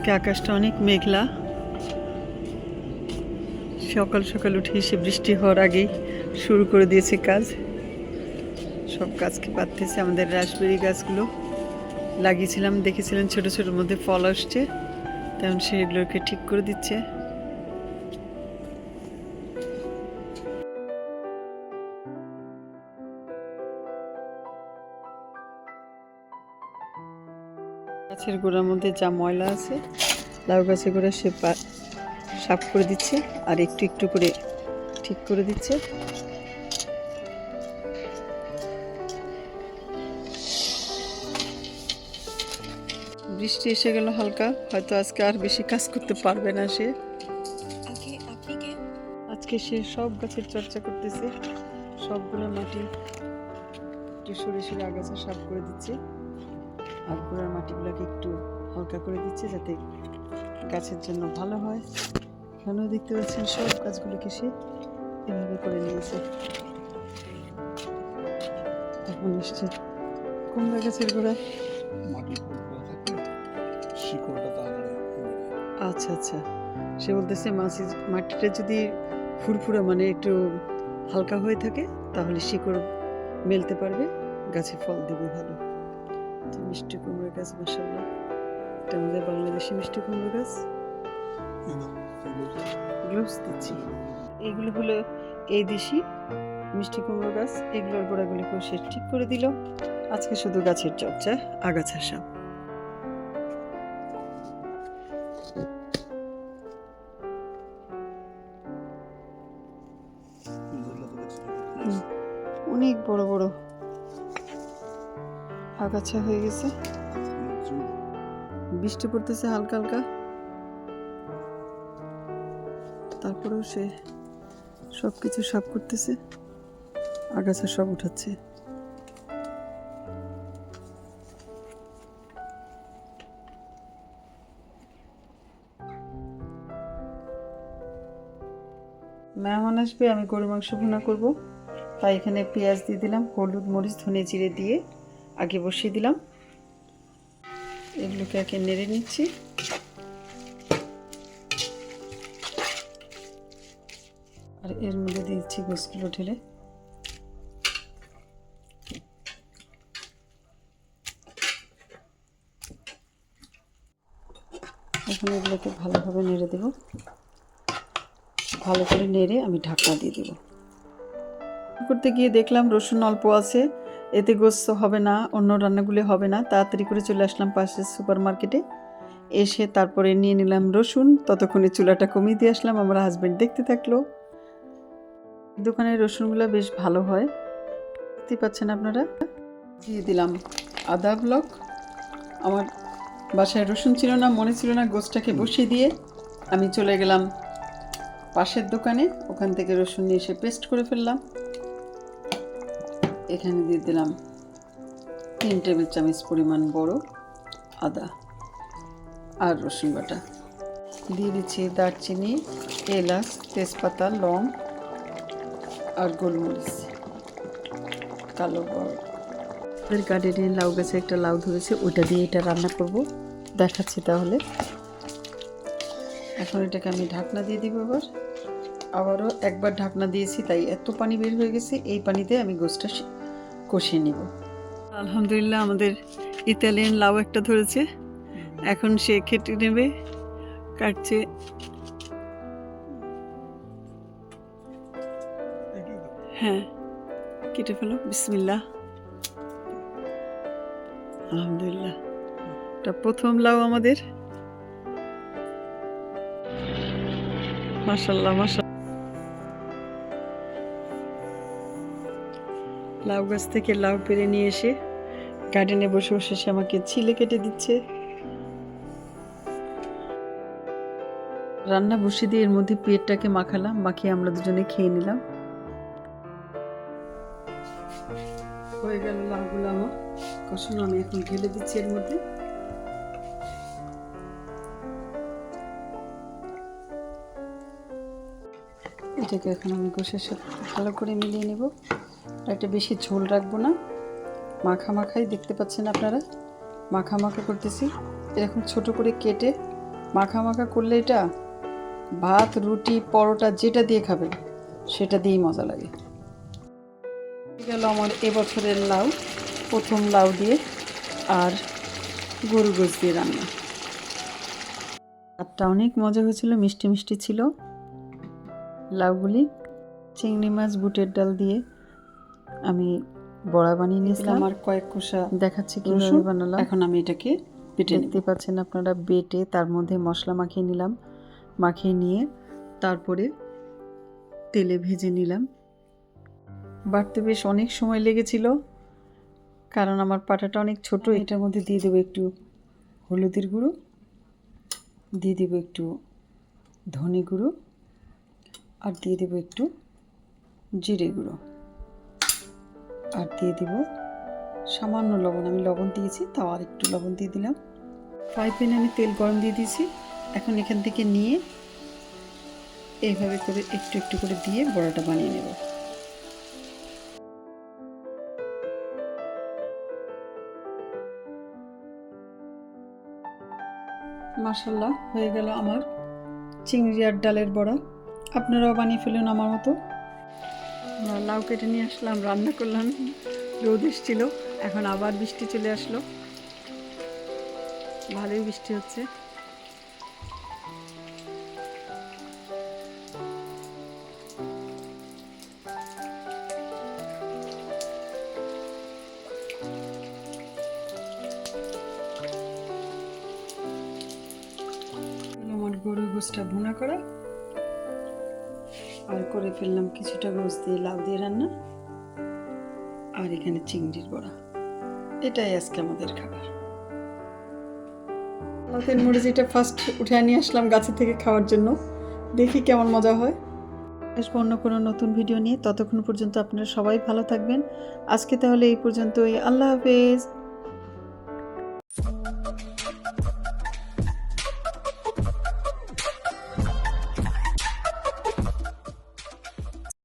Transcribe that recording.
আজকে আকাশটা অনেক মেঘলা। সকাল সকাল উঠে এসে বৃষ্টি হওয়ার আগেই শুরু করে দিয়েছে কাজ। সব গাছকে পাততেছে। আমাদের রাসবেরি গাছগুলো লাগিয়েছিলাম, দেখেছিলেন ছোট ছোট মধ্যে ফল আসছে, তেমন সেগুলোকে ঠিক করে দিচ্ছে। গাছের গোড়ার মধ্যে যা ময়লা আছে লাউ গাছের গোড়া সে সাফ করে দিচ্ছে আর একটু একটু করে ঠিক করে দিচ্ছে। বৃষ্টি এসে গেল হালকা, হয়তো আজকে আর বেশি কাজ করতে পারবে না সে। আজকে সে সব গাছের চর্চা করতেছে, সবগুলো মাটি একটু সরে সরে আগাছা সাফ করে দিচ্ছে আর গোড়ার মাটিগুলোকে একটু হালকা করে দিচ্ছে যাতে গাছের জন্য ভালো হয়। এখানেও দেখতে পাচ্ছেন সব গাছগুলোকে সে এভাবে করে নিয়েছে। এখন এসছে কুমড়া গাছের গোড়ায়। আচ্ছা আচ্ছা, সে বলতেছে মাটিটা যদি ফুরফুরা মানে একটু হালকা হয়ে থাকে তাহলে শিকড় মেলতে পারবে, গাছে ফল দিবে ভালো। মিষ্টি কুমড়া গাছ, মাশাআল্লাহ, এটা আমাদের বাংলাদেশি মিষ্টি কুমড়া গাছ। গ্লোভস দিচ্ছি। এগুলো হলো এই দেশি মিষ্টি কুমড়ো গাছ। এগুলোর গোড়াগুলিকে সে ঠিক করে দিল। আজকে শুধু গাছের চর্চা, আগাছা সাপ। অনেক বড় বড় আগাছা হয়ে গেছে। বৃষ্টি পড়তেছে হালকা হালকা, তারপরেও সে সবকিছু সাফ করতেছে, আগাছা সব উঠাচ্ছে। মেহমান আসবে, আমি গরু মাংস ভুনা করব, তাই এখানে পেঁয়াজ দিয়ে দিলাম, হলুদ মরিচ ধনে জিরে দিয়ে আগে বসিয়ে দিলাম। এগুলোকে একে নেড়ে নিচ্ছি। আর এর মধ্যে দিচ্ছি গোসগুলো ঢেলে। এখন এগুলোকে ভালোভাবে নেড়ে দেব। ভালো করে নেড়ে আমি ঢাকনা দিয়ে দেব। করতে গিয়ে দেখলাম রসুন অল্প আছে, এতে গোস্ত হবে না, অন্য রান্নাগুলো হবে না। তাড়াতাড়ি করে চলে আসলাম পাশের সুপার মার্কেটে। এসে তারপরে নিয়ে নিলাম রসুন। ততক্ষণে চুলাটা কমিয়ে দিয়ে আসলাম। আমার হাজব্যান্ড দেখতে থাকলো। দোকানের রসুনগুলো বেশ ভালো হয়, দেখতে পাচ্ছেন আপনারা। দিয়ে দিলাম আদা ব্লক। আমার বাসায় রসুন ছিল না, মনে ছিল না, গোস্তটাকে বসিয়ে দিয়ে আমি চলে গেলাম পাশের দোকানে। ওখান থেকে রসুন নিয়ে এসে পেস্ট করে ফেললাম। এখানে দিয়ে দিলাম 3 টেবিল চামচ পরিমাণ বড় আদা আর রসুন বাটা। দিয়ে দিচ্ছি দারচিনি, এলাচ, তেজপাতা, লং আর গোলমরিচ, কালো বড়। গার্ডেনে লাউ গাছে একটা লাউ ধরেছে, ওইটা দিয়ে এটা রান্না করব, দেখাচ্ছি তাহলে। এখন এটাকে আমি ঢাকনা দিয়ে দিব। আবারও একবার ঢাকনা দিয়েছি, তাই এত পানি বের হয়ে গেছে। এই পানিতে আমি গোশটা কষিয়ে নিব। আলহামদুলিল্লাহ, আমাদের ইতালিয়ান লাউ একটা ধরেছে। এখন সে কেটে নেবে, কাটছে। হ্যাঁ, কেটে ফেলো, বিসমিল্লাহ। আলহামদুলিল্লাহ, এটা প্রথম লাউ আমাদের। মাশাআল্লাহ মাশাআল্লাহ। লাউ গাছ থেকে লাউ পেড়ে নিয়ে এসে গার্ডেনে বসে বসে সে আমাকে ছিলে কেটে দিচ্ছে। রান্না বসিয়ে দিয়ে এর মধ্যে পেটটাকে মাখালাম, মাখিয়ে আমরা দুজনে খেয়ে নিলাম। হয়ে গেল লাউগুলো আমার কষানো। আমি এখন ঢেলে দিচ্ছি এর মধ্যে। এটাকে এখন আমি গোশের সাথে ভালো করে মিলিয়ে নেব। এটা বেশি ঝোল রাখবো না, মাখা মাখাই, দেখতে পাচ্ছেন আপনারা, মাখা মাখা করতেছি। এরকম ছোট করে কেটে মাখা মাখা করলে এটা ভাত, রুটি, পরোটা যেটা দিয়ে খাবেন সেটা দিয়েই মজা লাগে। গেল আমার এবছরের লাউ, প্রথম লাউ দিয়ে আর গরু গোশ দিয়ে রান্না। ভাতটা অনেক মজা হয়েছিল, মিষ্টি মিষ্টি ছিল। লাউগুলি চিংড়ি মাছ, বুটের ডাল দিয়ে আমি বড়া বানিয়ে নিয়েছিলাম। আমার কয়েক কোষা দেখাচ্ছি কীভাবে বানালাম। এখন আমি এটাকে বেটে দেখতে পাচ্ছেন আপনারা, বেটে তার মধ্যে মশলা মাখিয়ে নিলাম। মাখিয়ে নিয়ে তারপরে তেলে ভেজে নিলাম। বাটতে বেশ অনেক সময় লেগেছিল, কারণ আমার পাটাটা অনেক ছোট। এটার মধ্যে দিয়ে দেবো একটু হলুদের গুঁড়ো, দিয়ে দেবো একটু ধনে গুঁড়ো, আর দিয়ে দেবো একটু জিরে গুঁড়ো, আর দিয়ে দেব সামান্য লবণ। আমি লবণ দিয়েছি, তাও আর একটু লবণ দিয়ে দিলাম। ফ্রাই প্যানে আমি তেল গরম দিয়ে দিয়েছি। এখন এখান থেকে নিয়ে এইভাবে করে একটু একটু করে দিয়ে বড়াটা বানিয়ে নেব। মাশাআল্লাহ, হয়ে গেল আমার চিংড়ি আর ডালের বড়া। আপনারাও বানিয়ে ফেলুন আমার মতো। লাউ কেটে নিয়ে আসলাম, রান্না করলাম। রোদ এসেছিল, এখন আবার বৃষ্টি চলে আসলো। ভালোই বৃষ্টি হচ্ছে। আমার গরু গোশটা ভুনা করা, আর করে ফেললাম কিছুটা গোশ দিয়ে লাউ দিয়ে রান্না, আর এখানে চিংড়ির বড়া। এটাই আজকে আমাদের খাবার। লাউতের মরিচ এটা ফার্স্ট উঠে নিয়ে আসলাম গাছে থেকে খাওয়ার জন্য, দেখি কেমন মজা হয়। আসবো অন্য কোনো নতুন ভিডিও নিয়ে। ততক্ষণ পর্যন্ত আপনারা সবাই ভালো থাকবেন। আজকে তাহলে এই পর্যন্তই। আল্লাহ হাফেজ।